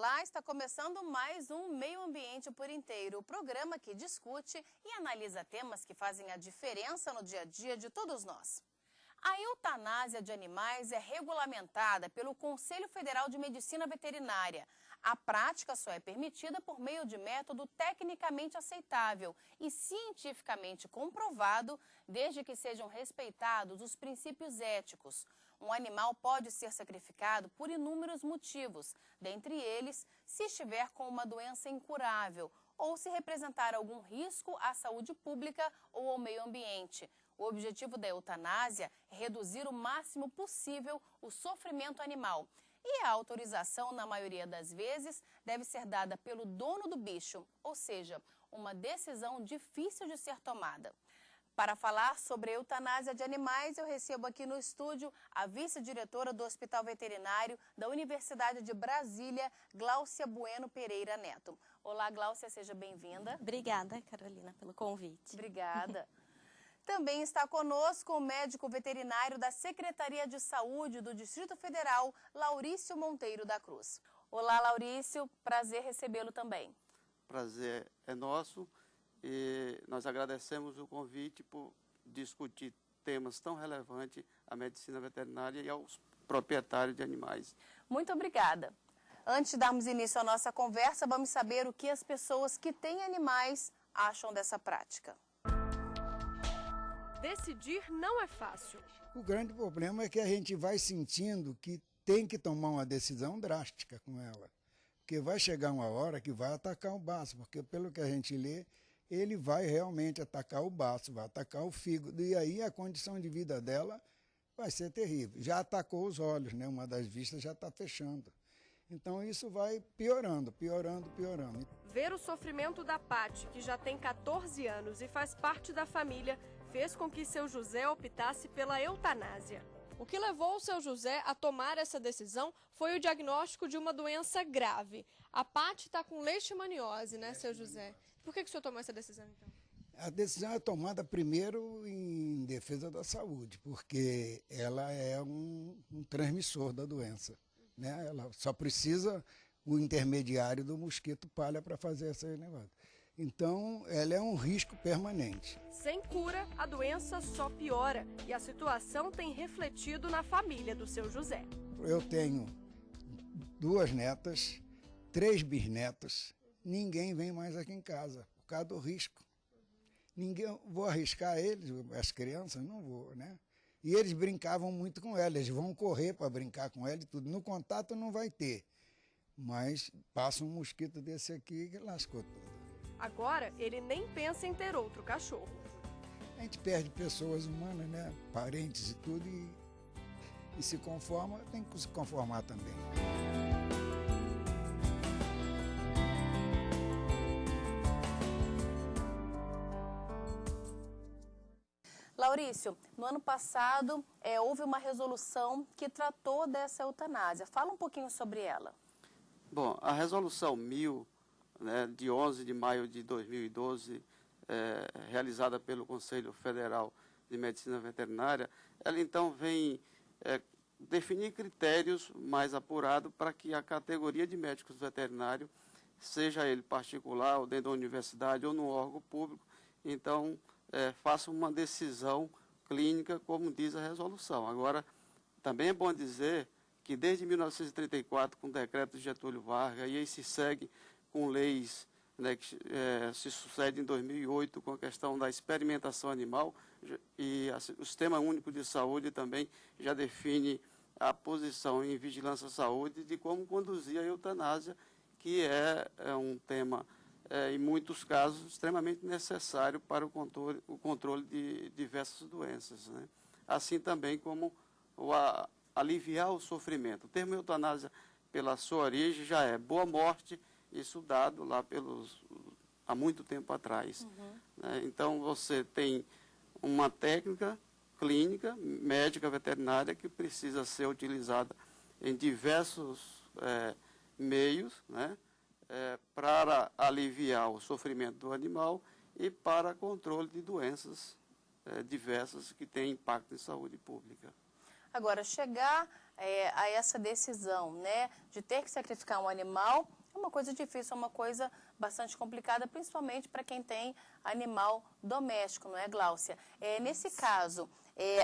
Olá, está começando mais um Meio Ambiente por Inteiro, o programa que discute e analisa temas que fazem a diferença no dia a dia de todos nós. A eutanásia de animais é regulamentada pelo Conselho Federal de Medicina Veterinária. A prática só é permitida por meio de método tecnicamente aceitável e cientificamente comprovado, desde que sejam respeitados os princípios éticos. Um animal pode ser sacrificado por inúmeros motivos, dentre eles, se estiver com uma doença incurável ou se representar algum risco à saúde pública ou ao meio ambiente. O objetivo da eutanásia é reduzir o máximo possível o sofrimento animal. E a autorização, na maioria das vezes, deve ser dada pelo dono do bicho, ou seja, uma decisão difícil de ser tomada. Para falar sobre a eutanásia de animais, eu recebo aqui no estúdio a vice-diretora do Hospital Veterinário da Universidade de Brasília, Gláucia Bueno Pereira Neto. Olá, Gláucia, seja bem-vinda. Obrigada, Carolina, pelo convite. Obrigada. Também está conosco o médico veterinário da Secretaria de Saúde do Distrito Federal, Laurício Monteiro da Cruz. Olá, Laurício, prazer recebê-lo também. Prazer é nosso e nós agradecemos o convite por discutir temas tão relevantes à medicina veterinária e aos proprietários de animais. Muito obrigada. Antes de darmos início à nossa conversa, vamos saber o que as pessoas que têm animais acham dessa prática. Decidir não é fácil. O grande problema é que a gente vai sentindo que tem que tomar uma decisão drástica com ela. Porque vai chegar uma hora que vai atacar o baço, porque pelo que a gente lê, ele vai realmente atacar o baço, vai atacar o fígado. E aí a condição de vida dela vai ser terrível. Já atacou os olhos, né? Uma das vistas já está fechando. Então isso vai piorando, piorando, piorando. Ver o sofrimento da Paty, que já tem 14 anos e faz parte da família, fez com que seu José optasse pela eutanásia. O que levou o seu José a tomar essa decisão foi o diagnóstico de uma doença grave. A Paty está com leishmaniose, né, seu José? Por que o senhor tomou essa decisão, então? A decisão é tomada primeiro em defesa da saúde, porque ela é um transmissor da doença, né? Ela só precisa o intermediário do mosquito palha para fazer esse negócio. Então, ela é um risco permanente. Sem cura, a doença só piora e a situação tem refletido na família do seu José. Eu tenho 2 netas, 3 bisnetos, ninguém vem mais aqui em casa por causa do risco. Vou arriscar eles, as crianças, não vou, né? E eles brincavam muito com ela, eles vão correr para brincar com ela e tudo. No contato não vai ter, mas passa um mosquito desse aqui que lascou tudo. Agora, ele nem pensa em ter outro cachorro. A gente perde pessoas humanas, né? Parentes e tudo, e se conforma, tem que se conformar também. Laurício, no ano passado houve uma resolução que tratou dessa eutanásia. Fala um pouquinho sobre ela. Bom, a resolução 1000, né, de 11 de maio de 2012, realizada pelo Conselho Federal de Medicina Veterinária, ela então vem definir critérios mais apurados para que a categoria de médicos veterinários, seja ele particular ou dentro da universidade ou no órgão público, então faça uma decisão clínica, como diz a resolução. Agora, também é bom dizer que desde 1934, com o decreto de Getúlio Vargas, e aí se segue com leis, né, que se sucede em 2008 com a questão da experimentação animal, e o Sistema Único de Saúde também já define a posição em vigilância à saúde de como conduzir a eutanásia, que é um tema, em muitos casos, extremamente necessário para o controle de diversas doenças, né? Assim também como aliviar o sofrimento. O termo eutanásia, pela sua origem, já é boa morte, isso dado lá há muito tempo atrás. Né? Então, você tem uma técnica clínica, médica veterinária, que precisa ser utilizada em diversos meios, né? Para aliviar o sofrimento do animal e para controle de doenças diversas que têm impacto em saúde pública. Agora, chegar a essa decisão, né, de ter que sacrificar um animal, é uma coisa difícil, é uma coisa bastante complicada, principalmente para quem tem animal doméstico, não é, Gláucia? Nesse caso,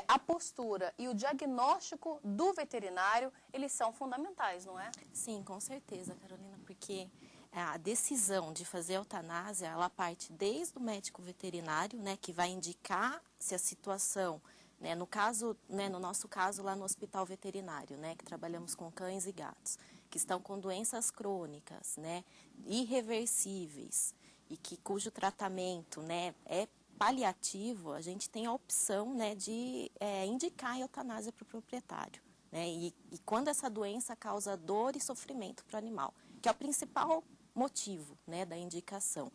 a postura e o diagnóstico do veterinário, eles são fundamentais, não é? Sim, com certeza, Carolina, porque a decisão de fazer a eutanásia, ela parte desde o médico veterinário, né, que vai indicar se a situação, né, no caso, né, no nosso caso lá no hospital veterinário, né, que trabalhamos com cães e gatos, que estão com doenças crônicas, né, irreversíveis e cujo tratamento, né, é paliativo, a gente tem a opção, né, de indicar a eutanásia para o proprietário, né, e quando essa doença causa dor e sofrimento para o animal, que é o principal motivo, né, da indicação.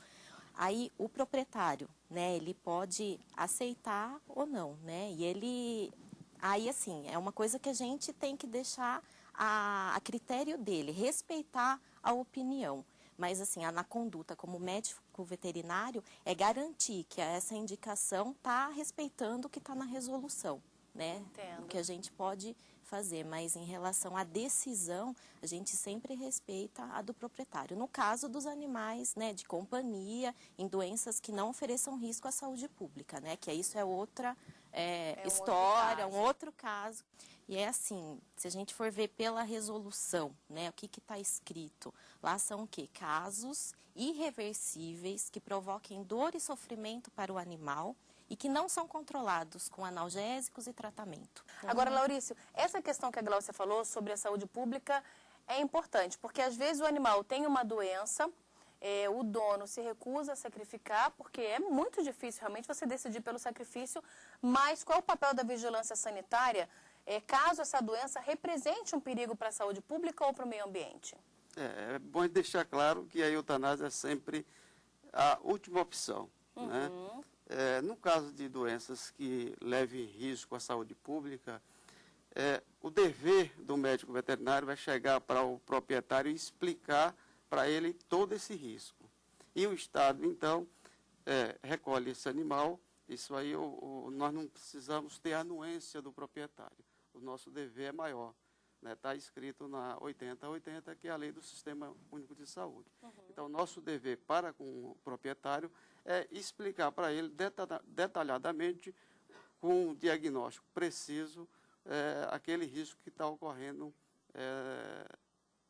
Aí o proprietário, né, ele pode aceitar ou não, né, aí assim, é uma coisa que a gente tem que deixar a critério dele, respeitar a opinião. Mas assim, na conduta como médico veterinário, é garantir que essa indicação está respeitando o que está na resolução, né? Entendo. O que a gente pode fazer, mas em relação à decisão, a gente sempre respeita a do proprietário. No caso dos animais, né, de companhia, em doenças que não ofereçam risco à saúde pública, né? Que isso é outra história, um outro caso. E é assim, se a gente for ver pela resolução, né, o que está escrito, lá são o quê? Casos irreversíveis que provoquem dor e sofrimento para o animal e que não são controlados com analgésicos e tratamento. Agora, Laurício, essa questão que a Gláucia falou sobre a saúde pública é importante, porque às vezes o animal tem uma doença, o dono se recusa a sacrificar, porque é muito difícil realmente você decidir pelo sacrifício, mas qual é o papel da vigilância sanitária caso essa doença represente um perigo para a saúde pública ou para o meio ambiente? É bom deixar claro que a eutanásia é sempre a última opção, né? No caso de doenças que levem risco à saúde pública, o dever do médico veterinário vai chegar para o proprietário e explicar para ele todo esse risco. E o Estado, então, recolhe esse animal. Isso aí nós não precisamos ter a anuência do proprietário. O nosso dever é maior. Está escrito na 8080, que é a lei do Sistema Único de Saúde. Então, nosso dever para com o proprietário é explicar para ele detalhadamente, com um diagnóstico preciso, aquele risco que está ocorrendo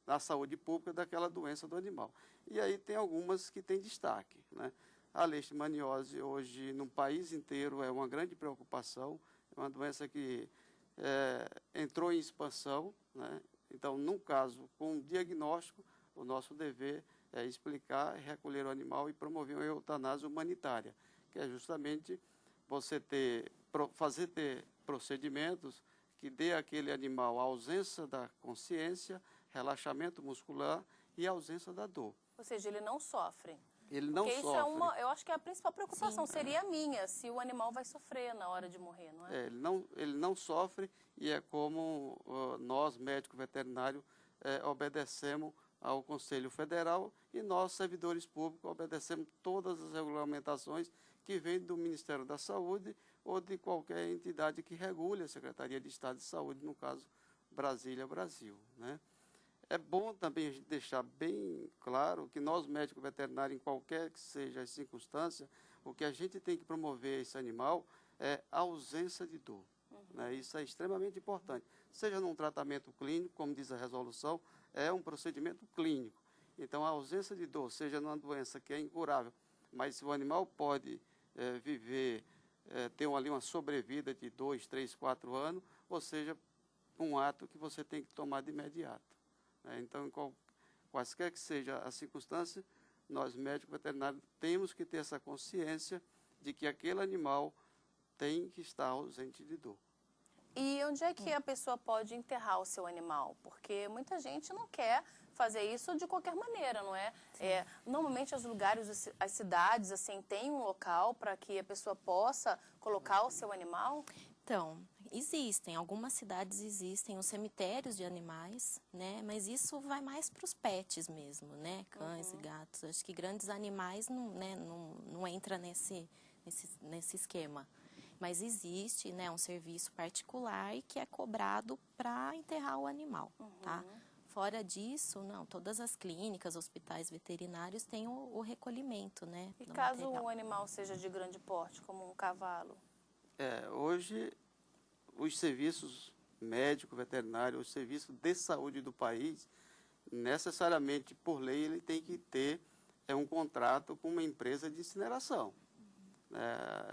na saúde pública daquela doença do animal. E aí tem algumas que têm destaque, né? A leishmaniose hoje no país inteiro é uma grande preocupação, é uma doença que entrou em expansão, né? Então, num caso com diagnóstico, o nosso dever é explicar, recolher o animal e promover uma eutanásia humanitária, que é justamente você fazer ter procedimentos que dê àquele animal a ausência da consciência, relaxamento muscular e a ausência da dor. Ou seja, ele não sofre. Ele não Porque sofre. isso eu acho que a principal preocupação seria a minha, se o animal vai sofrer na hora de morrer, não é? Ele não sofre e é como nós, médicos veterinários, obedecemos ao Conselho Federal e nós, servidores públicos, obedecemos todas as regulamentações que vêm do Ministério da Saúde ou de qualquer entidade que regule a Secretaria de Estado de Saúde, no caso Brasília, Brasil, né? É bom também a gente deixar bem claro que nós, médicos veterinários, em qualquer que seja a circunstância, o que a gente tem que promover a esse animal é a ausência de dor. Né? Isso é extremamente importante. Seja num tratamento clínico, como diz a resolução, é um procedimento clínico. Então, a ausência de dor, seja numa doença que é incurável, mas se o animal pode viver, ter ali uma sobrevida de 2, 3, 4 anos, ou seja, um ato que você tem que tomar de imediato. Então, quaisquer que seja a circunstância, nós, médicos veterinários, temos que ter essa consciência de que aquele animal tem que estar ausente de dor. E onde é que a pessoa pode enterrar o seu animal? Porque muita gente não quer fazer isso de qualquer maneira, não é? Normalmente, os lugares, as cidades, assim, tem um local para que a pessoa possa colocar o seu animal? Então, algumas cidades existem os cemitérios de animais, né? Mas isso vai mais para os pets mesmo, né? Cães e gatos. Acho que grandes animais não entra nesse esquema. Mas existe, né, um serviço particular que é cobrado para enterrar o animal, tá? Fora disso, não, todas as clínicas, hospitais veterinários têm o recolhimento, né? E do caso material. o animal seja de grande porte, como um cavalo? Hoje, os serviços médico, veterinário, os serviços de saúde do país, necessariamente, por lei, ele tem que ter um contrato com uma empresa de incineração.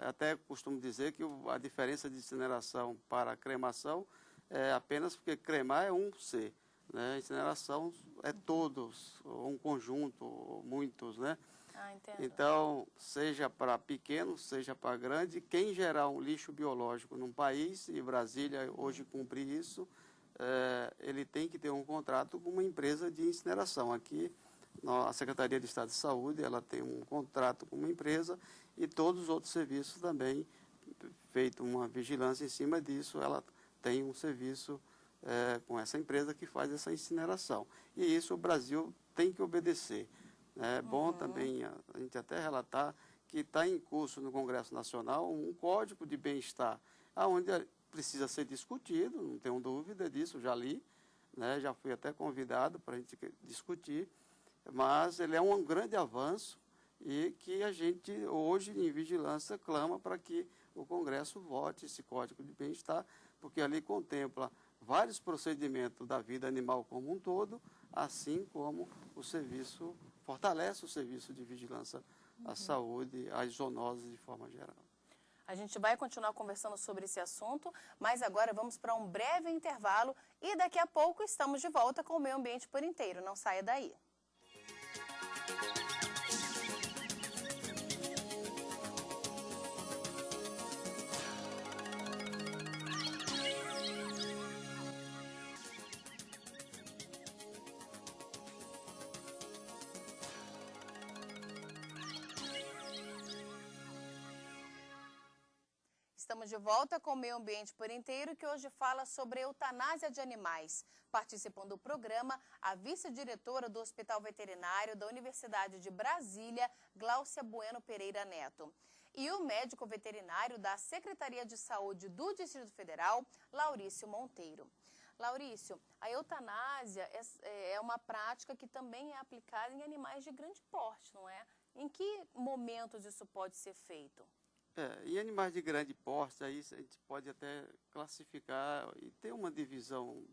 Até costumo dizer que a diferença de incineração para cremação é apenas porque cremar é um ser, né? Incineração é todos, um conjunto, muitos, né? Ah, entendo. Então, seja para pequeno, seja para grande, quem gerar um lixo biológico num país, e Brasília hoje cumpre isso, ele tem que ter um contrato com uma empresa de incineração. Aqui, a Secretaria de Estado de Saúde, ela tem um contrato com uma empresa e todos os outros serviços também, feito uma vigilância em cima disso, ela tem um serviço com essa empresa que faz essa incineração. E isso o Brasil tem que obedecer. É bom também a gente até relatar que está em curso no Congresso Nacional um código de bem-estar, onde precisa ser discutido, não tenho dúvida disso, já li, né, já fui até convidado para a gente discutir, mas ele é um grande avanço e que a gente hoje em vigilância clama para que o Congresso vote esse código de bem-estar, porque ali contempla vários procedimentos da vida animal como um todo, assim como o serviço, fortalece o serviço de vigilância à saúde, às zoonoses de forma geral. A gente vai continuar conversando sobre esse assunto, mas agora vamos para um breve intervalo e daqui a pouco estamos de volta com o Meio Ambiente por Inteiro. Não saia daí. Estamos de volta com o Meio Ambiente por Inteiro, que hoje fala sobre eutanásia de animais. Participam do programa a vice-diretora do Hospital Veterinário da Universidade de Brasília, Gláucia Bueno Pereira Neto, e o médico veterinário da Secretaria de Saúde do Distrito Federal, Laurício Monteiro. Laurício, a eutanásia é uma prática que também é aplicada em animais de grande porte, não é? Em que momentos isso pode ser feito? Em animais de grande porte, aí a gente pode até classificar e ter uma divisão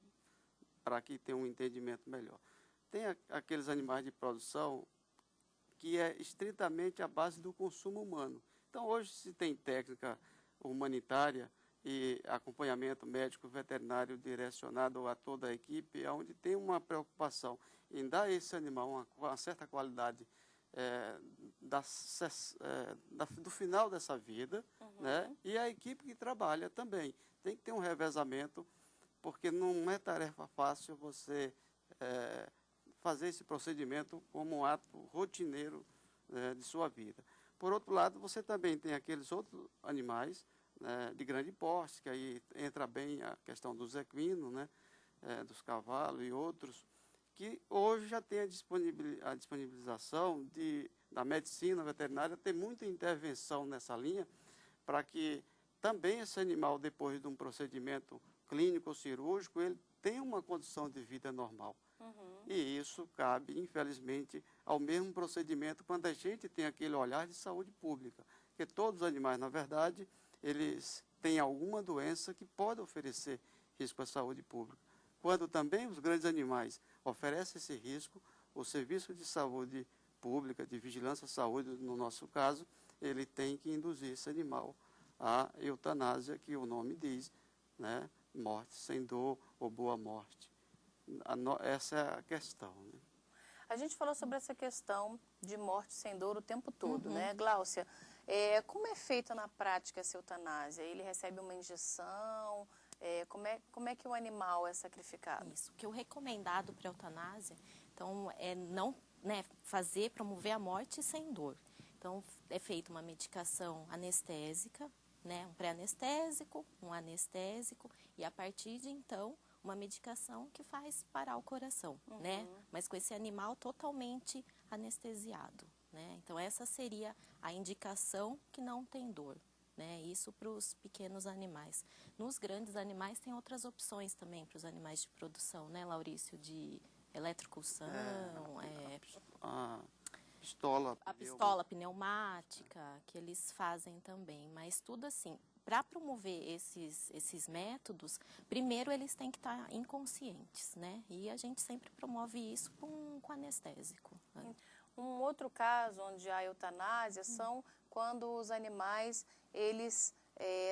para que tenha um entendimento melhor. Tem aqueles animais de produção que é estritamente à base do consumo humano. Então, hoje se tem técnica humanitária e acompanhamento médico veterinário direcionado a toda a equipe, onde tem uma preocupação em dar a esse animal uma certa qualidade do final dessa vida, né? E a equipe que trabalha também. Tem que ter um revezamento, porque não é tarefa fácil você fazer esse procedimento como um ato rotineiro de sua vida. Por outro lado, você também tem aqueles outros animais de grande porte, que aí entra bem a questão dos equinos, né? Dos cavalos e outros, que hoje já tem a disponibilização da medicina veterinária, tem muita intervenção nessa linha, para que também esse animal, depois de um procedimento clínico ou cirúrgico, ele tenha uma condição de vida normal. E isso cabe, infelizmente, ao mesmo procedimento quando a gente tem aquele olhar de saúde pública, porque todos os animais, na verdade, eles têm alguma doença que pode oferecer risco à saúde pública. Quando também os grandes animais oferecem esse risco, o Serviço de Saúde Pública, de Vigilância à Saúde, no nosso caso, ele tem que induzir esse animal à eutanásia, que o nome diz, né? Morte sem dor ou boa morte. Essa é a questão, né? A gente falou sobre essa questão de morte sem dor o tempo todo, né, Gláucia? Como é feita na prática essa eutanásia? Ele recebe uma injeção? Como é que o animal é sacrificado? Isso, que o recomendado para a eutanásia, então, é não promover a morte sem dor. Então, é feita uma medicação anestésica, né, um pré-anestésico, um anestésico, e a partir de então, uma medicação que faz parar o coração, né? Mas com esse animal totalmente anestesiado, né? Então, essa seria a indicação que não tem dor. né? Isso para os pequenos animais. Nos grandes animais tem outras opções também para os animais de produção, né, Laurício? De eletrocução, A a pistola pneumática, que eles fazem também. Mas tudo assim, para promover esses métodos, primeiro eles têm que estar inconscientes, né? E a gente sempre promove isso com anestésico. Um outro caso onde há eutanásia são quando os animais eles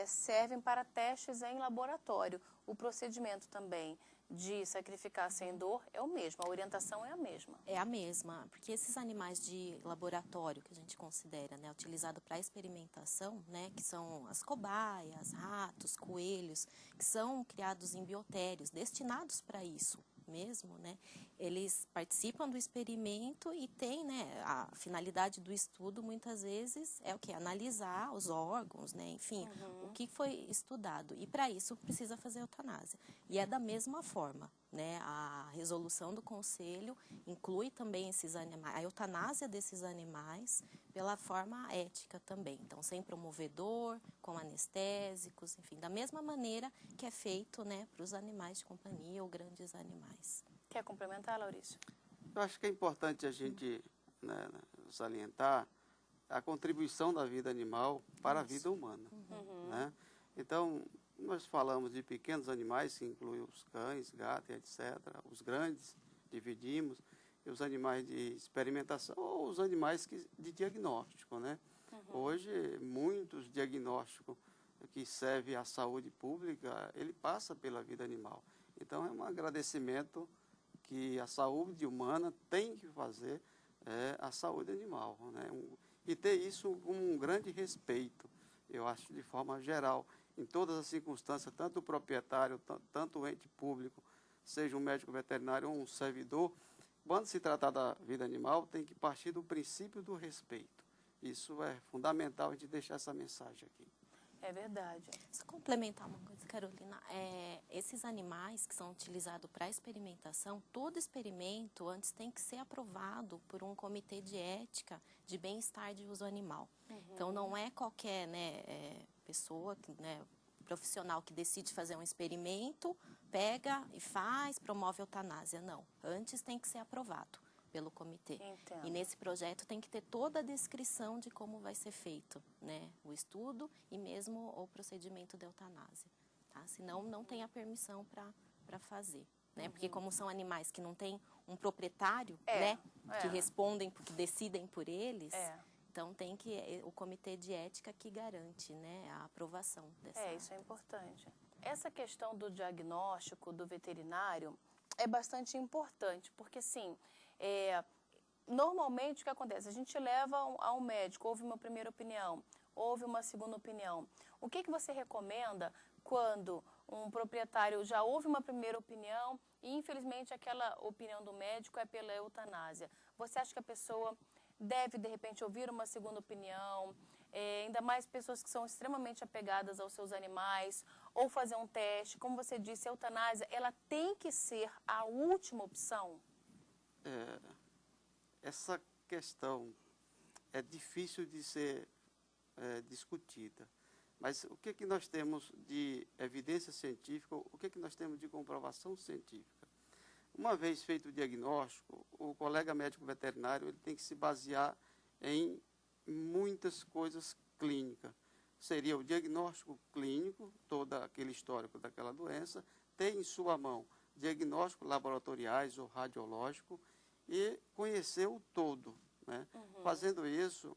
servem para testes em laboratório. O procedimento também de sacrificar sem dor é o mesmo, a orientação é a mesma. É a mesma, porque esses animais de laboratório que a gente considera, né, utilizado para experimentação, né, que são as cobaias, ratos, coelhos, que são criados em biotérios, destinados para isso mesmo, né, eles participam do experimento e tem, né, a finalidade do estudo muitas vezes é o que? Analisar os órgãos, né, enfim, o que foi estudado. E para isso precisa fazer eutanásia. E é da mesma forma, né, a resolução do conselho inclui também esses animais, a eutanásia desses animais pela forma ética também. Então, sem promovedor, com anestésicos, enfim, da mesma maneira que é feito, né, para os animais de companhia ou grandes animais. Quer complementar, Laurício? Eu acho que é importante a gente, né, salientar a contribuição da vida animal para a vida humana. Né? Então, nós falamos de pequenos animais, que incluem os cães, gatos, etc. Os grandes, dividimos, e os animais de experimentação, ou os animais de diagnóstico. Né? Hoje, muitos diagnósticos que servem à saúde pública, ele passa pela vida animal. Então, é um agradecimento que a saúde humana tem que fazer à saúde animal, né? E ter isso com um grande respeito, eu acho, de forma geral, em todas as circunstâncias, tanto o proprietário, tanto o ente público, seja um médico veterinário ou um servidor, quando se tratar da vida animal, tem que partir do princípio do respeito. Isso é fundamental a gente deixar essa mensagem aqui. É verdade. Só complementar uma coisa, Carolina, esses animais que são utilizados para experimentação, todo experimento antes tem que ser aprovado por um comitê de ética de bem-estar de uso animal. Então, não é qualquer, né, pessoa, né, profissional que decide fazer um experimento, pega e faz, promove eutanásia. Não, antes tem que ser aprovado pelo comitê. Entendo. E nesse projeto tem que ter toda a descrição de como vai ser feito, né, o estudo e mesmo o procedimento de eutanásia. Tá? Senão, não tem a permissão para fazer. Né? Porque como são animais que não têm um proprietário, né, que respondem, que decidem por eles, então tem que o comitê de ética que garante, né, a aprovação dessa. Isso é importante. Essa questão do diagnóstico do veterinário é bastante importante, porque assim, normalmente o que acontece? A gente leva a um médico, houve uma primeira opinião, houve uma segunda opinião. O que você recomenda quando um proprietário já houve uma primeira opinião e infelizmente aquela opinião do médico é pela eutanásia? Você acha que a pessoa deve de repente ouvir uma segunda opinião, ainda mais pessoas que são extremamente apegadas aos seus animais, ou fazer um teste? Como você disse, a eutanásia ela tem que ser a última opção? Essa questão é difícil de ser discutida. Mas o que nós temos de evidência científica, o que nós temos de comprovação científica? Uma vez feito o diagnóstico, o colega médico veterinário ele tem que se basear em muitas coisas clínicas. Seria o diagnóstico clínico, todo aquele histórico daquela doença, ter em sua mão diagnósticos laboratoriais ou radiológico e conhecer o todo. Né? Fazendo isso,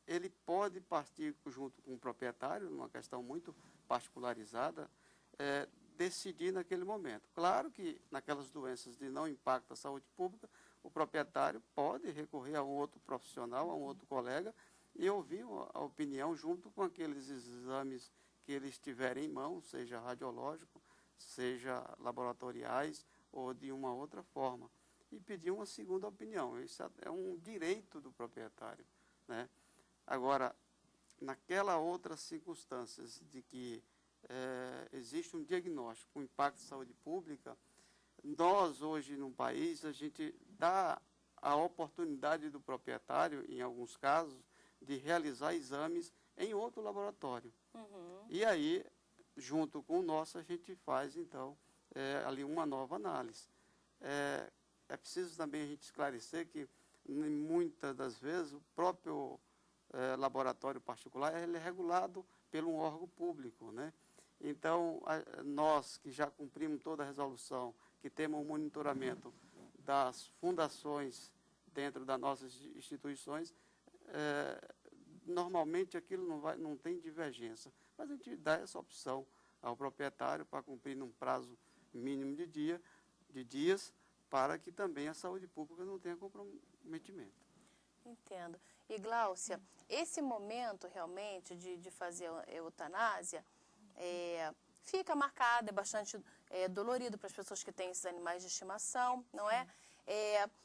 ele pode partir junto com o proprietário, numa questão muito particularizada, decidir naquele momento. Claro que naquelas doenças de não impacto à saúde pública, o proprietário pode recorrer a um outro profissional, a um outro colega, e ouvir a opinião junto com aqueles exames que eles tiverem em mão, seja radiológico, seja laboratoriais ou de uma outra forma, e pedir uma segunda opinião. Isso é um direito do proprietário. Né? Agora, naquela outras circunstâncias de que existe um diagnóstico com impacto de saúde pública, nós hoje no país, a gente dá a oportunidade do proprietário, em alguns casos, de realizar exames em outro laboratório. E aí, junto com o nosso, a gente faz, então, ali uma nova análise. É preciso também a gente esclarecer que, muitas das vezes, o próprio laboratório particular ele é regulado por um órgão público, né? Então, nós que já cumprimos toda a resolução, que temos um monitoramento das fundações dentro das nossas instituições, normalmente aquilo não tem divergência. Mas a gente dá essa opção ao proprietário para cumprir num prazo mínimo de dias, para que também a saúde pública não tenha comprometimento. Entendo. E Gláucia, esse momento realmente de fazer a eutanásia fica marcado, é bastante dolorido para as pessoas que têm esses animais de estimação, não é?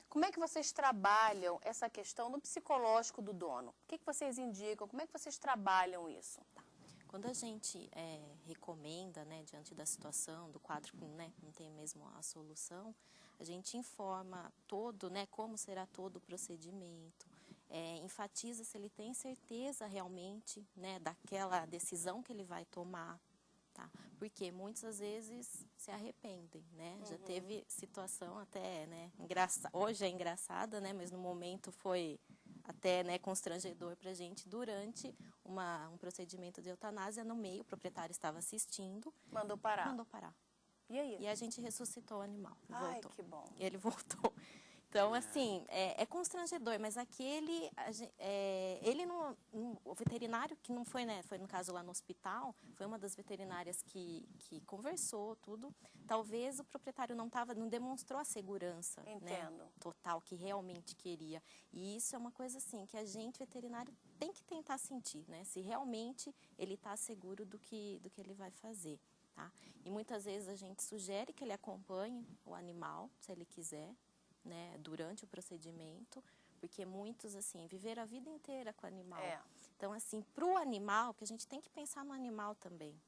Como é que vocês trabalham essa questão no psicológico do dono? O que vocês indicam? Como é que vocês trabalham isso? Quando a gente recomenda, né, diante da situação, do quadro que, né, não tem mesmo a solução, a gente informa como será todo o procedimento, enfatiza se ele tem certeza realmente, né, daquela decisão que ele vai tomar, tá? Porque muitas vezes se arrependem, né? Já teve situação até, né, hoje é engraçada, né, mas no momento foi até, né, constrangedor para a gente. Durante um procedimento de eutanásia, no meio, o proprietário estava assistindo. Mandou parar. Mandou parar. E aí? E a gente ressuscitou o animal. Ai, voltou. que bom. E ele voltou. Então, assim, é constrangedor, mas ele não, o veterinário que não foi, né, foi no caso lá no hospital, foi uma das veterinárias que conversou tudo. Talvez o proprietário não demonstrou a segurança, né, total que realmente queria. E isso é uma coisa assim que a gente veterinário tem que tentar sentir, né, se realmente ele está seguro do que ele vai fazer. Tá? E muitas vezes a gente sugere que ele acompanhe o animal, se ele quiser, né, durante o procedimento, porque muitos, assim, viveram a vida inteira com o animal. Então, assim, para o animal, que a gente tem que pensar no animal também,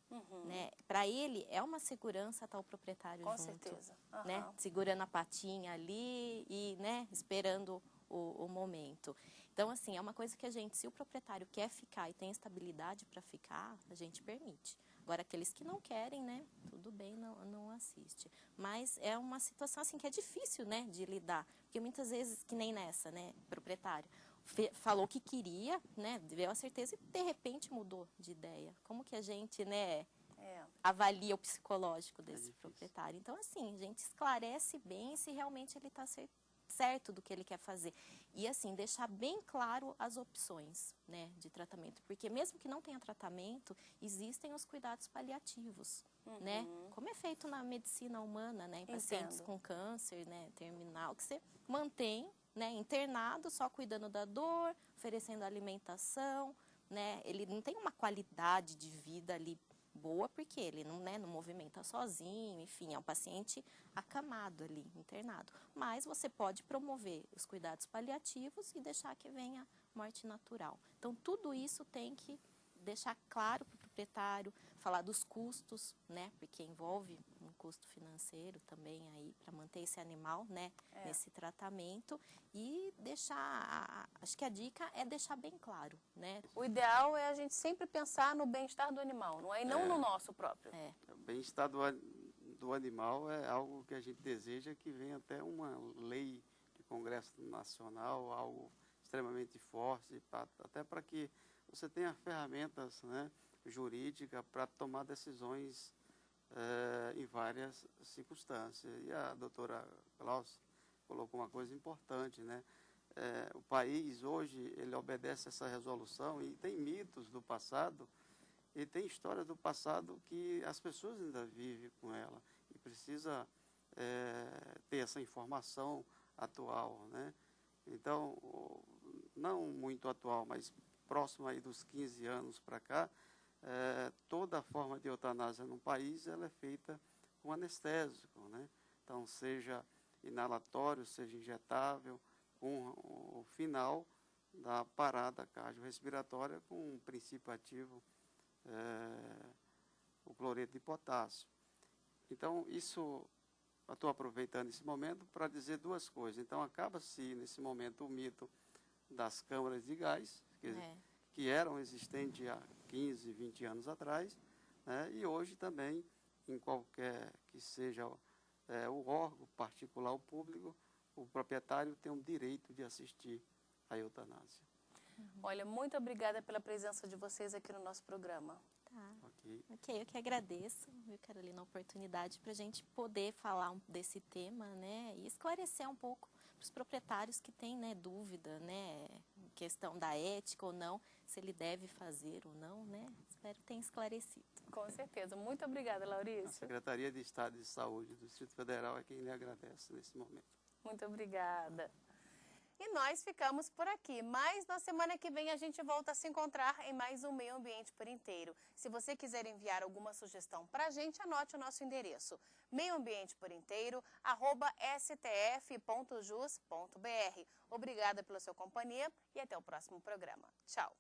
né? Para ele, é uma segurança estar o proprietário junto. Com certeza. Né? Segurando a patinha ali e, né, esperando o momento. Então, assim, é uma coisa que a gente, se o proprietário quer ficar e tem estabilidade para ficar, a gente permite. Agora, aqueles que não querem, né, tudo bem, não assiste. Mas é uma situação, assim, que é difícil, né, de lidar. Porque muitas vezes, que nem nessa, né, proprietário, falou que queria, né, deu a certeza e, de repente, mudou de ideia. Como que a gente, né, avalia o psicológico desse proprietário? Então, assim, a gente esclarece bem se realmente ele está certo do que ele quer fazer. E, assim, deixar bem claro as opções, né, de tratamento. Porque mesmo que não tenha tratamento, existem os cuidados paliativos, né? Como é feito na medicina humana, né? Em pacientes com câncer, né, terminal, que você mantém, né, internado, só cuidando da dor, oferecendo alimentação, né? Ele não tem uma qualidade de vida ali boa, porque ele não, né, não movimenta sozinho, enfim, é um paciente acamado ali, internado. Mas você pode promover os cuidados paliativos e deixar que venha morte natural. Então, tudo isso tem que deixar claro para o proprietário, falar dos custos, né, porque envolve um custo financeiro também aí para manter esse animal, né, nesse tratamento, e deixar, acho que a dica é deixar bem claro, né. O ideal é a gente sempre pensar no bem-estar do animal, não é? E não no nosso próprio. O bem-estar do animal é algo que a gente deseja que venha até uma lei de Congresso Nacional, algo extremamente forte, até para que você tenha ferramentas, né, jurídicas para tomar decisões em várias circunstâncias. E a doutora Gláucia colocou uma coisa importante, né? O país hoje, ele obedece essa resolução e tem mitos do passado e tem histórias do passado que as pessoas ainda vivem com ela e precisa ter essa informação atual, né? Então, não muito atual, mas próximo aí dos 15 anos para cá, toda a forma de eutanásia no país ela é feita com anestésico, né? Então, seja inalatório, seja injetável, com o final da parada cardiorrespiratória com um princípio ativo, o cloreto de potássio. Então, isso, eu estou aproveitando esse momento para dizer duas coisas. Então, acaba-se, nesse momento, o mito das câmaras de gás, que eram existentes há 15, 20 anos atrás, né? E hoje também, em qualquer que seja o órgão particular ou público, o proprietário tem o direito de assistir à eutanásia. Olha, muito obrigada pela presença de vocês aqui no nosso programa. Tá. Ok. Eu que agradeço, viu, Carolina, a oportunidade para a gente poder falar desse tema, né, e esclarecer um pouco para os proprietários que têm, né, dúvida, né, questão da ética ou não, se ele deve fazer ou não, né, espero que tenha esclarecido. Com certeza. Muito obrigada, A Laurício. Secretaria de Estado de Saúde do Distrito Federal é quem lhe agradece nesse momento. Muito obrigada. E nós ficamos por aqui, mas na semana que vem a gente volta a se encontrar em mais um Meio Ambiente por Inteiro. Se você quiser enviar alguma sugestão para a gente, anote o nosso endereço, meioambienteporinteiro@stf.jus.br. Obrigada pela sua companhia e até o próximo programa. Tchau!